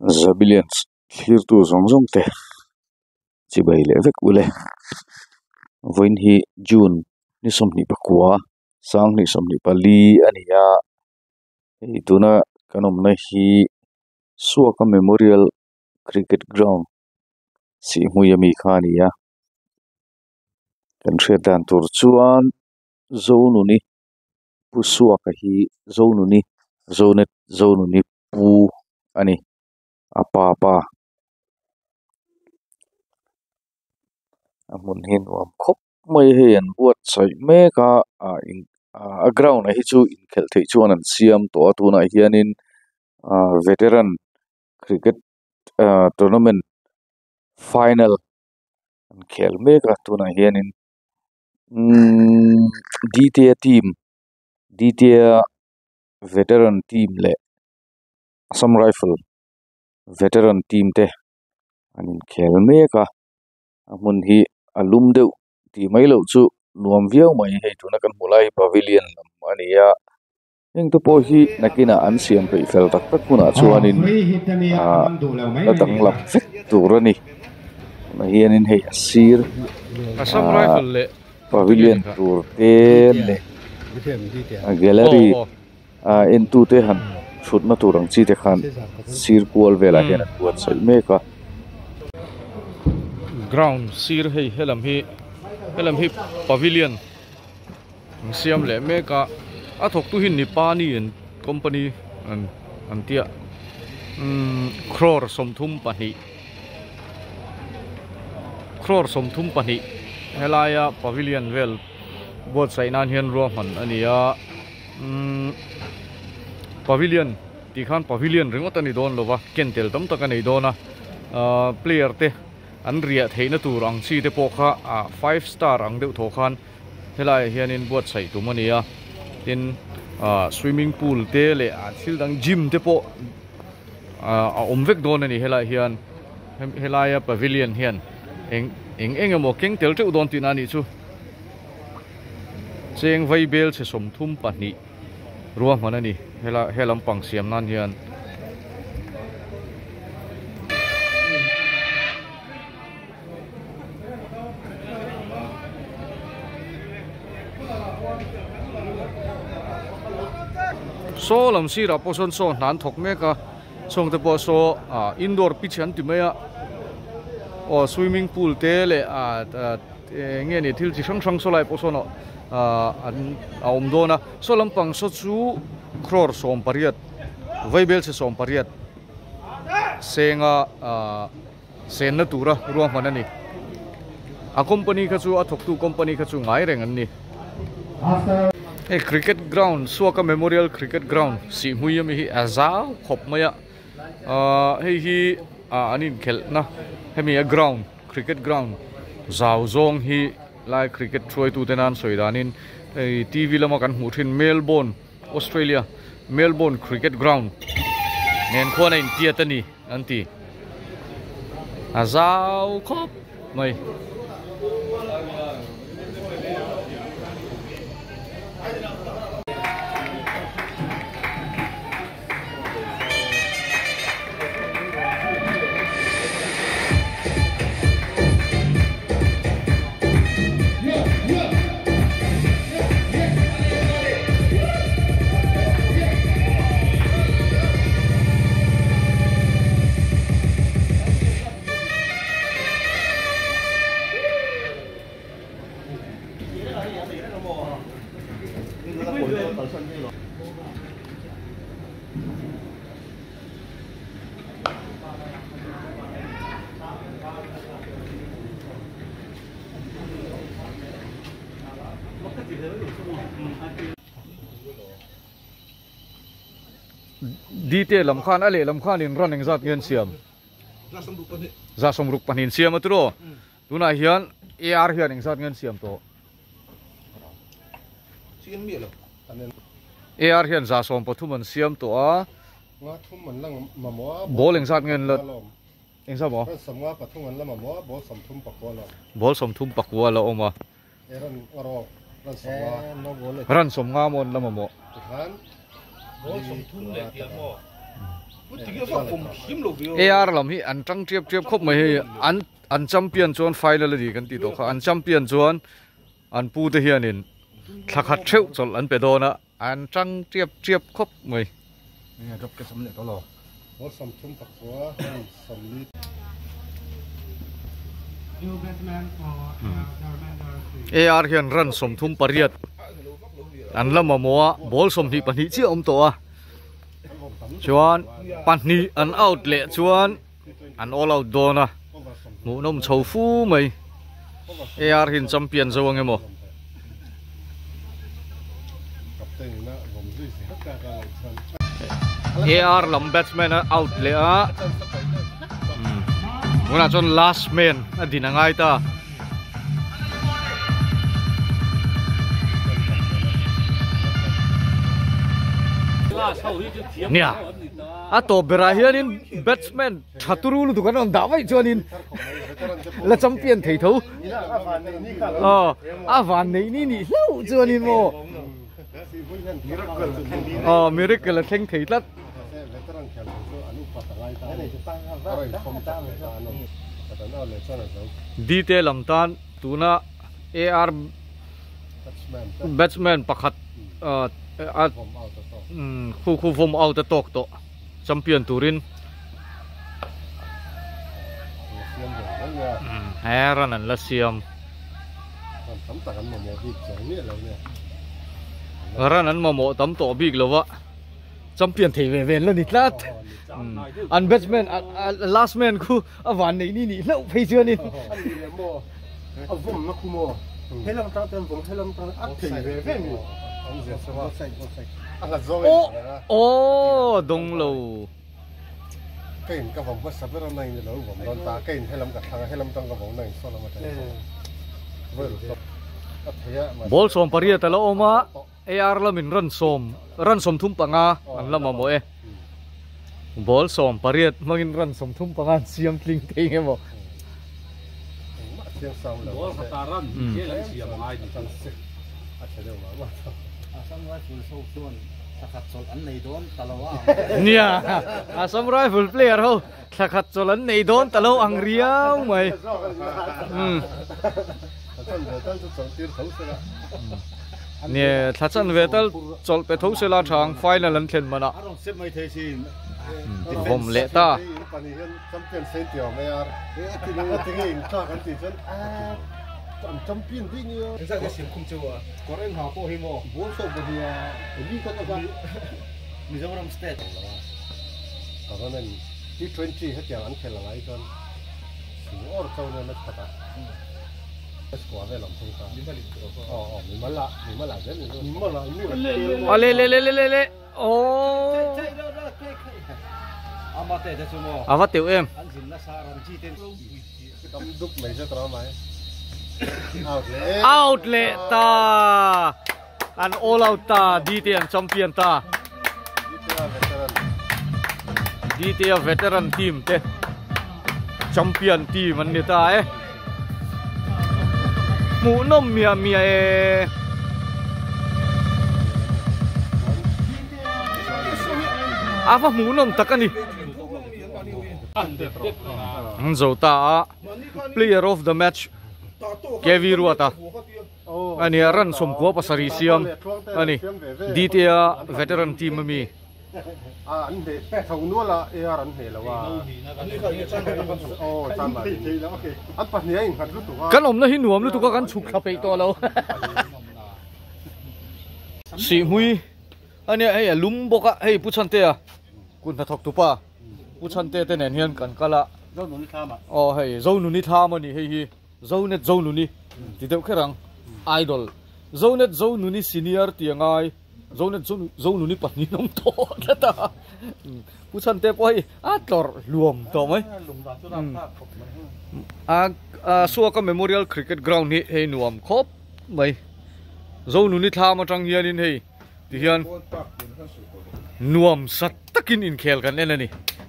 Zabilians clear tu zong zong te chi bai le vek ule voin hi June ni somni pakwa sang ni somni pali ania hi tuna kanom na hi Suaka Memorial Cricket Ground si huyami khania kan hriatan tur chuan Zonuni pusuaka hi Zonuni pu ani apa amun hin wam khop mai hian buat sai meka a ground hi chu in khel thei chuan an siam to atuna hianin veteran cricket tournament final an khel meka tuna hianin DTA veteran team le Assam Rifle veteran team te anin khel meka amun hi alum deuh ti mai lo chu nuam viau mai hei tuna kan mulai pavilion lam ania eng to po hi nakina an siam pe fel tak tak kuna chuanin la danglam vek turani na hianin hei asir Assam Rifle le pavilion tur te le gallery in tu te han thut na turang chi te khan sir kual vela hian an buat sai meka ground sir hei helam hi pavilion siam le meka a thok tu hin ni pani en company an tia crore somthum pani helaya pavilion vel bot sainan hian ro man ania pavilion ti khan pavilion ringot ani don lova kentel tam tak ani dona player te an ria theina tur ang chi te pokha 5 star ang deuh tho khan helai hianin bot sai tu mania tin swimming pool te le thil dang gym te po omvek don ani helai hian helaya pavilion hian eng emo keng tel te don tin ani chu cheng vai bel che somthum pani ruwa manani helam pang siam nan hian so lam sira poson so nan thok meka chong te po so indoor pitch an ti maya o swimming pool te le nge ni thil chi sang so lai poson an om dona so lam pang so chu crore som pariat vaibel se som pariat senga sen na tura ruang manani a company kha chu a thok tu company kha chu ngai reng an ni a cricket ground Suaka Memorial Cricket Ground si huyami hi azau khop maya hi anin khel na hemi a ground cricket ground zaw zong hi lai cricket troi tu tenan soidanin TV lama kan hmuthin Melbourne Australia Melbourne Cricket Ground nen khona in tiatani anti azau khop mai detail lam khan ale lam khan in running zat ngen siam za somruk panin siam atro tuna hian ar hian ing zat ngen siam to ar hian za som pathuman siam to a nga thum man lang mamo bol ing zat ngen lot ing sa mo samwa pathuman la mamo bol somthum pakwa bol somthum pakwa la oma eran aro ran samwa no bol ran som nga mon la mamo han bol somthum le tiamo AR lam hi an tang triap triap khop mai hi an champion chuan final di kan ti to kha an champion chuan an pu te hianin thakhat theu chol an pe dona an tang triap triap khop maiเนี่ยรบกันสำเร็จตลอดบอสมทุ่มปักหัวสมลิด AR hian ran som thum pariat an lama moa bol som hi pani chi om to a chuan pani an out le chuan an all out dona mu nom chho fu mai AR hin champion zo angemo AR lam batsman out le a muna chon last man adinangai ta nia a to bera hianin batsman thaturu lu dukan on dawai chuanin la champion thei tho a van nei ni ni hlau chuanin mo miracle theng thei tlat detail lamtan tuna AR batsman pakhat khu vom out the talk to champion turin heran an la siam ran an mamo tam to big lova champion thei ve ven lo ni tlat an batsman last man khu awan nei ni lo phei chuan in vom na kumo helam ta tem vom helam ta at thei ve ve mi dong lo cái cái vòng bất sắp nó này là vòng đòn ta cái helam cả thằng helam trong cái vòng này sao là mà thấy bol som paria ta lo oma AR la min ran som thum panga an lama mo e bol som pariat mangin ran som thum panga siam tling te nge mo bol kataran ke lan siam ai ni tan se a thelo ma samurai full show chuan thakhat chol an nei don talawa nia a samurai full player ho thakhat chol an nei don talo ang riau mai nia thachan vetal chol pe tho sela thang final an thlen mana vom le ta champion sen tio me ar tingi in ta kan ti chen champion ding yo sa ke sim khum chuwa koren ha ko hi mo bol so bo dia ni ka ka Mizoram state ka nan T20 ha chang an khel lai kan or chau na na ta squad ve lam thung ta mi mala zen mi mala le ama tiểu em out le ta an all out ta DTM champion ta DTM veteran team te champion team an ni ta mu nom mia ava mu nom takani Zota player of the match Kevi Ruata ani ran som ko pasari siam ani DTA veteran team mi an de thong nu la AR an he lawa chan ba an pa ni in khat lu tu kan om na hi nuam lu tu ka kan chuk kha pe to lo si hui ani ai lum boka hei puchan te a kun tha thok tu pa puchan te te nen hian kan kala Zonuni thama hei Zonuni thama ni hei hi Zonuni ti deuh kherang idol Zonuni senior tiangai Zonuni pani nom to ta puchan te poi atlor luom to mai suaka memorial cricket ground ni hei nuam khop mai Zonuni thama tang hian in hei ti hian nuam sat takin in khel kan enani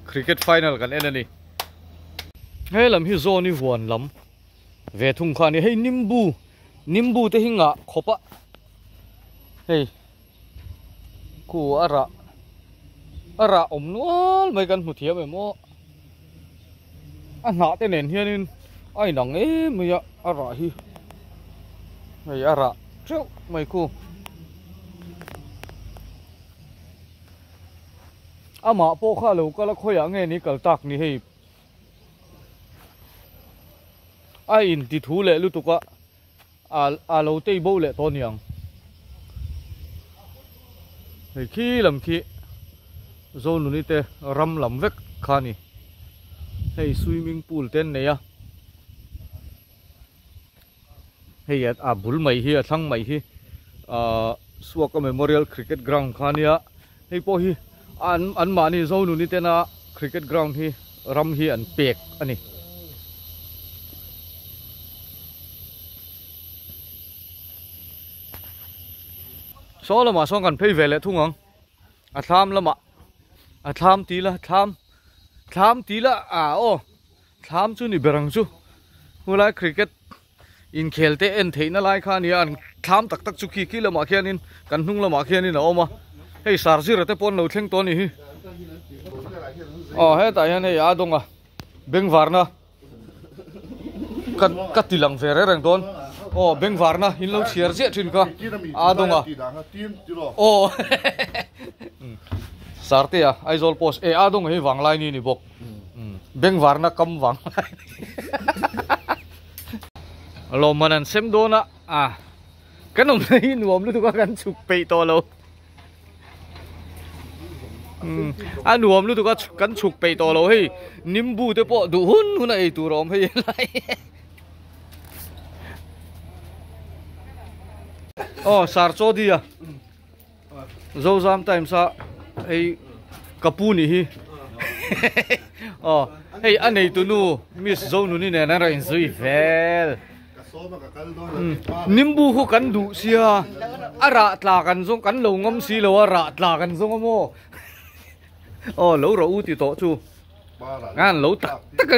cricket final kan enani hei lam hi zoni huan lam ve thung kha ni hei nimbu te hinga khopa hei ku ara ara om nual mai kan hmu thiam emo a hna te nen hianin ai nang e mai ara hi mai ara treu mai ku ama po kha lo kala khoya nge ni kal tak ni hei ai in ti thu le lu tuka a lo te bo le to niang hei khi lam khi Zonuni te ram lam vek khani hei swimming pool ten neya hei a bul mai hi a thlang mai hi suaka memorial cricket ground khania hei po hi an mani Zonuni te na cricket ground hi ram hi an pek ani so lama song kan phei vele thungang a thlam lama a thlam tila o thlam chu ni berang chu hulai cricket in khelte en theina lai khan ya an thlam tak tak chu ki lama khianin kan hnung lama khianin a oma hei sarji rate pon lo thleng to ni hi he ta hian hei a donga beng varna kan katilang vere rang don beng varna hin lo chiar je thin ka a donga sartia aizol post a dong hi wanglai ni bok beng warna kam wang lo manan sem dona kanom nei nuam lu tu kan chuk pe to lo nuam lu tu kan chuk pe to lo hei nimbu te po du hun ei tu rom hei lai sar chodia zo zam time sa ei kapuni hi hey anei tu nu miss Zonuni ne na rain zui vel nimbu hu kan du sia ara tla kan zong kan lo ngom si lo ara tla kan zong mo lo ro u ti to chu ngan lo tak tak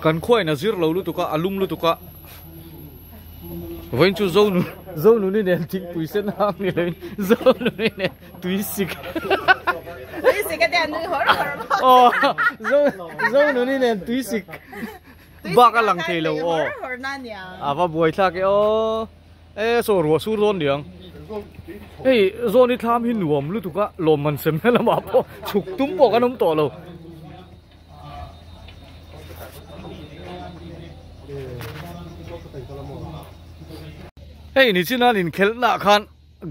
kan khoi na zir lo lu tu ka alum lu tu ka vem chu Zonuni ne thingpui sen hang ni le Zonuni ne tuisik cái đèn nó hở Zonuni ne tuisik ba ka lang thei lo va buai tha ke so ro sur don diang hey zoni tham hin nuam lu tu ka lom man sem la ma po chuk tum po ka nom to lo hey ni china nin khel na khan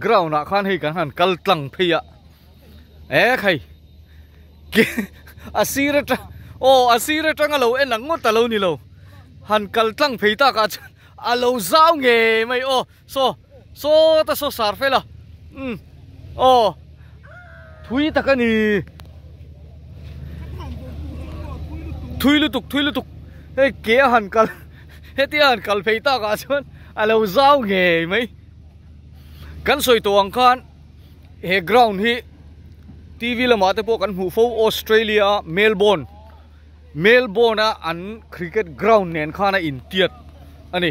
ground na khan hei kan han kal tlang phia khai asira tang lo en ang ta lo ni lo han kal tlang phei ta ka alo zau nge mai so ta so sar fela thui ta ka ni thui lu tuk hey ke han kal hetian kal phei ta ka chon alo zau nge mai kan soi to ang khan he ground hi TV lama te po kan hu fo Australia Melbourne an cricket ground nen khana in tiat ani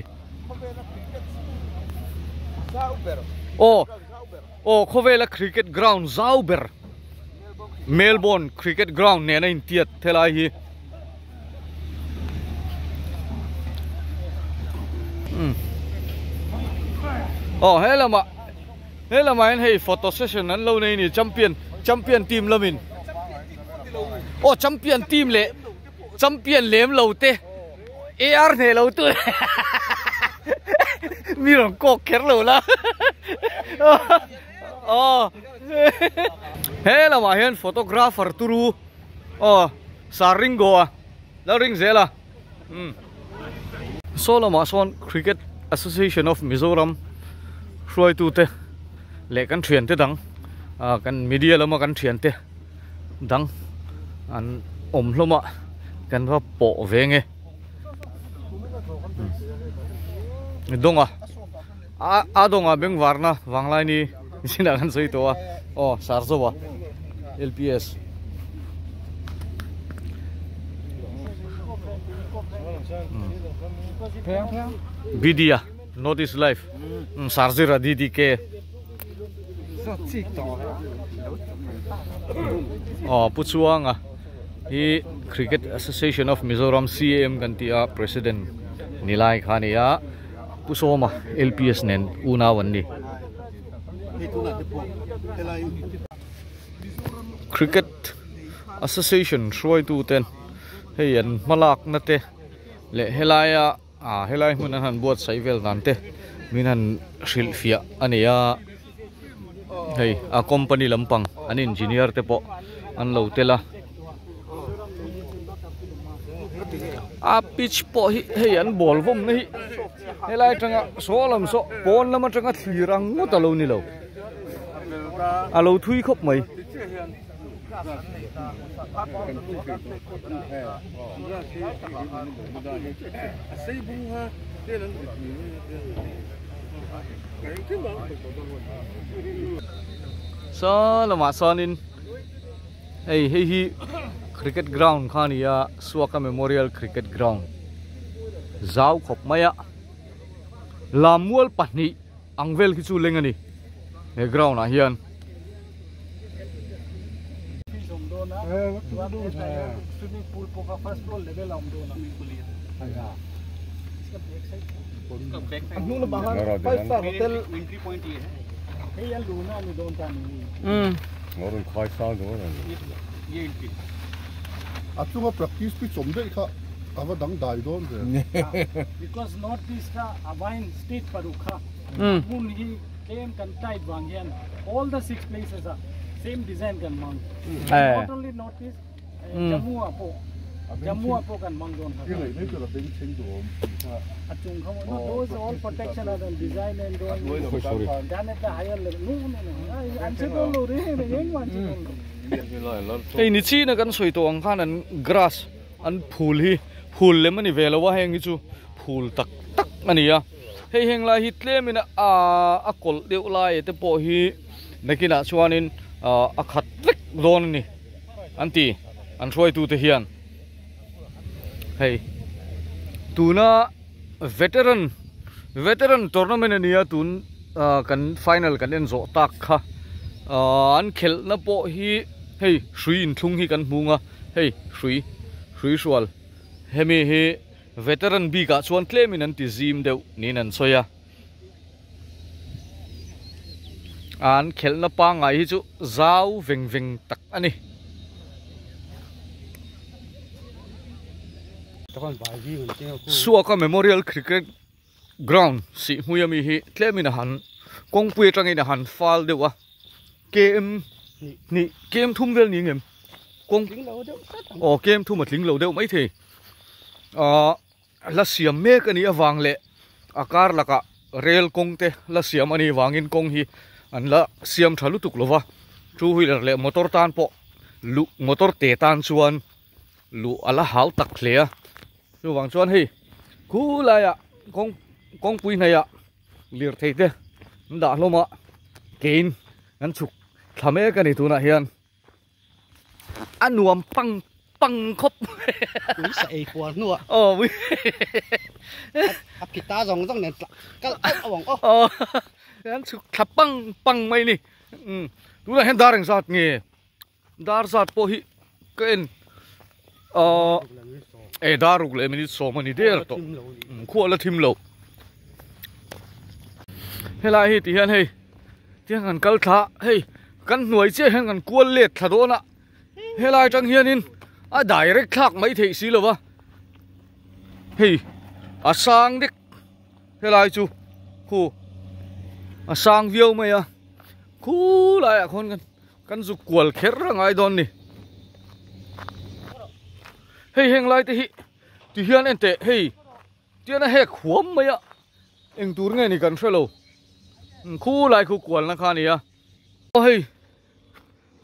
khovela cricket ground zauber Melbourne cricket ground nen in tiat thelai hi helama en hey photo session an lo nei ni champion team lovin champion team le champion lem lo te ar ne lo tu mi rong kok kher lo la helama hen photographer turu saringo la ring zela solama son cricket Association of Mizoram Shuai tu te le kan thian te dang kan media lama kan thian te dang an hloma kan va po venge donga donga beng warna wanglai ni sina kan soi to sarzowa LPS Bidia, Notice Life. Sarjira DDK. Oh, Puchuanga. He Cricket Association of Mizoram CAM Gantia President Nilai Khania Pusoma LPS Nen Unawani. Cricket Association Shroy to 10. Hey, and Malak Nate. Le Helaya, Helai Munahan Boat Saivel Nante. Minan Shilfia Ania. Hey, a company Lampang, an engineer tepo, an Lotela. A pitch po, hey, and ball from me. Helai Tanga, Solam so, Bon Lamatanga, Tirang, not alone. Allo tweak up my. So, lama sonin. Hey, cricket ground khania Suaka Memorial Cricket Ground. Zau khop maya. Lamual pahni angvel kichu lengani. He ground ah hian. Swimming pool poka first floor level am do na. Anu na bahan 5-star hotel entry point ye hai. Hey yan luna ni don ta ni. More 5-star do na. Ye entry. Achunga practice pi chomde kha ava dang dai don de. Because northeast Avine state parukha. Mun hi came kan tight wangyan. All the 6 places are same design kan mang. Not only northeast, Jammu apo kan mang don. Achung kham no those all protection are and design and doing. Done at the higher level. No. I'm saying all re yeng wan chon. Hey, ni chi na kan soi to ang khan an grass an phul hi phul le mani velawa heng chu phul tak ani ya. Hey heng la hi tlemina a kol deu lai te po hi nakina chuanin a khat lek don ni anti an throi tu te hian. Hey, tuna veteran tournament ania tun kan final kan en zo tak kha an khel na po hi hey shui in thung hi kan munga hey shui sual hemi hi veteran bi ka chuan claim in an ti zim deu nin an soya an khel na pa ngai hi chu zau veng tak ani. Suaka Memorial Cricket Ground si huyami hi tlemina han kongpui tangina han fal dewa kem ni kem thumvel ni ngem kong kem thu matling lo deu mai the la siam me ka ni awang le akar laka rel kongte la siam ani wangin kong hi an la siam thalu tuk lova two wheeler le motor tan po lu motor te tan chuan lu ala hau tak hlea chu wang chuan hi khu la ya kong pui na ya lir theite da hloma kein an chuk thame ka ni tuna hian anuam pang khop Ui sai kwa nuwa. wi Kita zong ne kal awang an chuk thapang mai ni tuna hen dareng sat nge dar sat po hi ken daruk le minute so mani der to khuala thim lo hela hi ti hian hei tiang an kal tha hei kan hnuai che heng an kual let thadona hela tang hianin a direct thak mai thei si lova hei asang dik hela chu khu asang viau mai a khu lai a khon kan zu kual kher rangai don ni hey heng lai te hi ti hian ente hey tiana he khuam maya eng tur nge ni kan thelo khu lai khu kwal na khani ya hey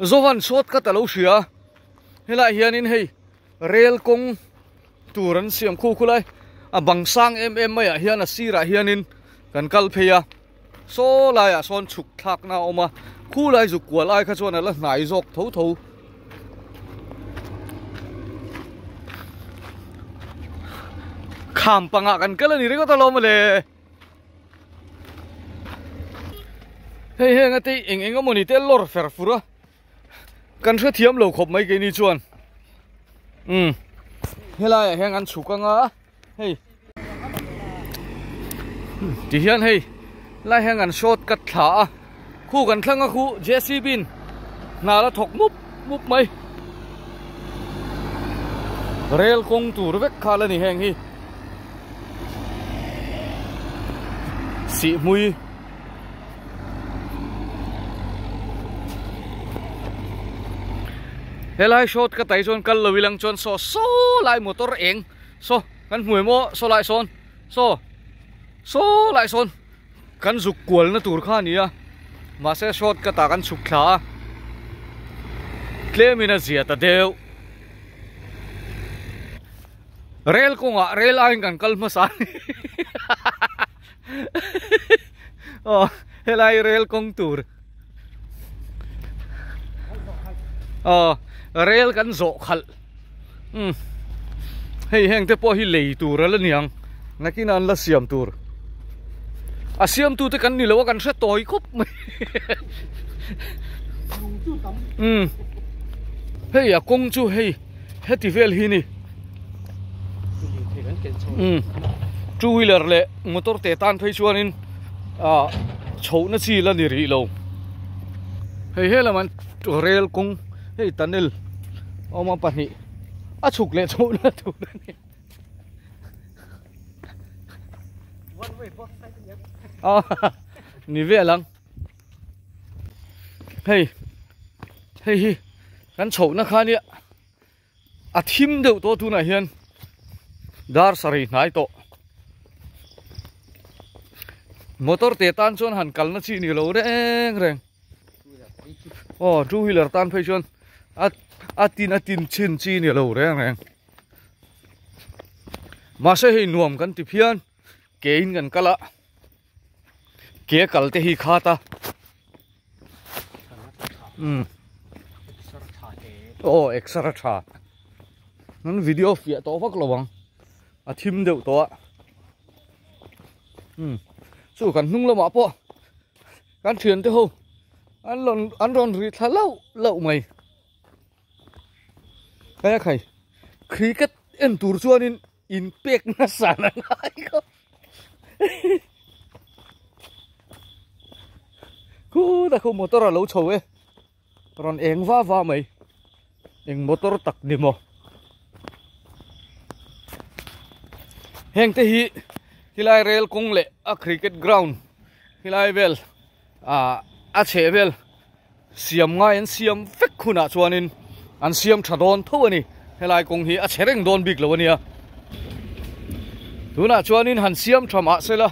zovan shot ka talo shia hela hian in hey rel kong turan siam khu khulai a bangsang maya hian a sira hianin kan kal pheya so lai a son chuk thak na oma khu lai zu kwal ai kha chuan ala hnai jok tho kham panga kan kala ni rego talo male hei ngati eng amoni te lor fer fura kan thua thiam lo khop mai ke ni chuan helai heng an chukanga hei ti hian hei lai heng an shot kat thla khu kan thlanga khu JCB bin na la thok mup mai rail kong tur vek khala ni heng hi si mui helai shot ka tai chon kal lowilang chon so lai motor eng so kan hmuai mo so lai son so lai son kan zuk kwal na tur kha ni a ma se shot ka ta kan chuk thla klemina zia ta deu rail konga rail ain kan kal ma sa oh helai rail kong tur rail kan zo khal hei heng te po hi lei tur ala niang nakin an la siam tur a siam tu te kan ni lo kan se toi khop mai hei a kong chu hei heti vel hi ni two wheeler le motor te tan phei chuanin chho na chi la ni ri lo hei hela man rail kong hei tunnel oma pani a chuk le chho na tu ni one way both side ni ve lang hei hi kan chho na kha ni a thim deuh to tu na hian dar sari nai to motor te tan chon han kal na chi ni lo reng two wheeler tan phei chon a tin chin chi ni lo reng ma se hei nuam kan ti phian ke in kan kala ke kal te hi khata extra tha nan video fia to vak lawang a thim deuh to chu kan hnung lama po kan thian te ho an ron ri thla lo mai kaya khai cricket en tur chuanin in pek na sana ngai ko ku da khu motor a lo chho e ron eng va mai eng motor tak ni mo heng te hi hilai rail kong le a cricket ground hilai vel a che vel siam ngai an siam fek khuna chuanin an siam thadon tho ani helai kong hi a chereng don big lo ania tuna chuanin han siam thama sela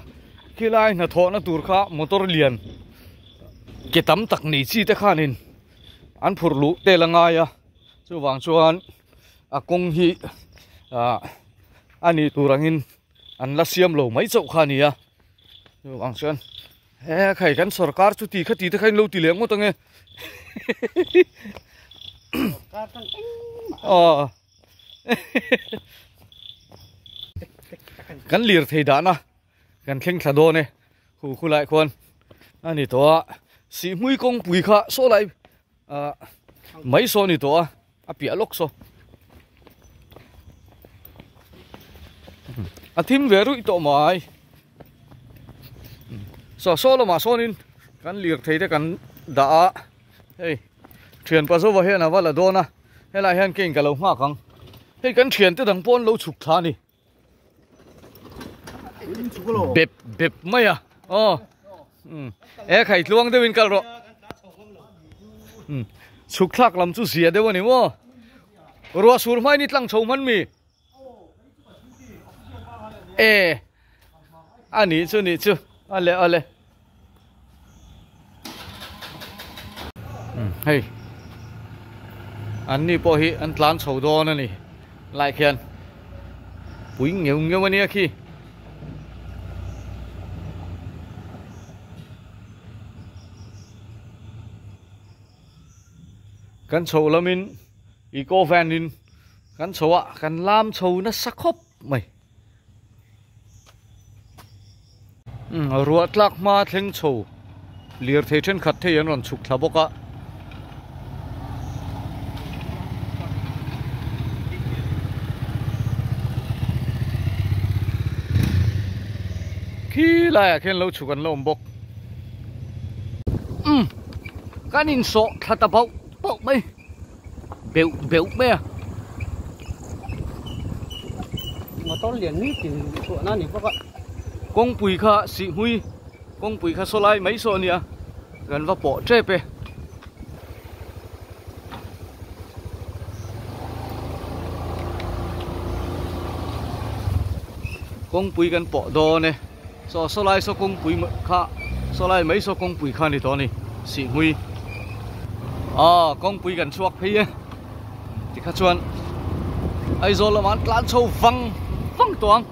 hilai na tho na tur kha motor lian ke tam tak ni chi te khanin an phurlu te langa ya chu wang chuan a kong hi ani turangin an la siam lo mai chau kha ni ya chu wang chuan he khai kan sarkar chu ti khati te khain lo ti leng mo tange kan lir thei da na kan khleng thla do ne khu lai khon ani to si mui kong pui kha so lai mai so ni to a pia lok so a thim veru to mai so lo ma sonin kan lir thei te kan da hei thian pa so wa he na wala do na helai han king ka lo ma kang hei kan thian te dang pon lo chuk tha ni bep maya e khai tluang de win kal ro chuk thak lam chu sia de wani mo ro sur mai ni tlang chho man mi ani chu ale hei an ni po hi an tlan chho do na ni lai khian pui ngeu mania khi kan chho lamin eco van in kan chowa kan lam chho na sakhop mai ruột lạc ma theng chou liar thei then khat thei an ron chuk thla boka khi lại khen lâu chụp gần lâu bốc cái nhìn sọ thật là bốc bốc mấy béo béo mấy à mà tôi liền nít thì tụi nó thì có con bùi kha xị hui con bùi kha số lại mấy số nè gần vào bỏ chết pe con bùi gần bỏ đồ nè số lại số con bùi kha số lại mấy số con bùi kha này đó nè xị hui con bùi gần chuột phi thì khá chuan ai rồi là món lan châu văng văng toang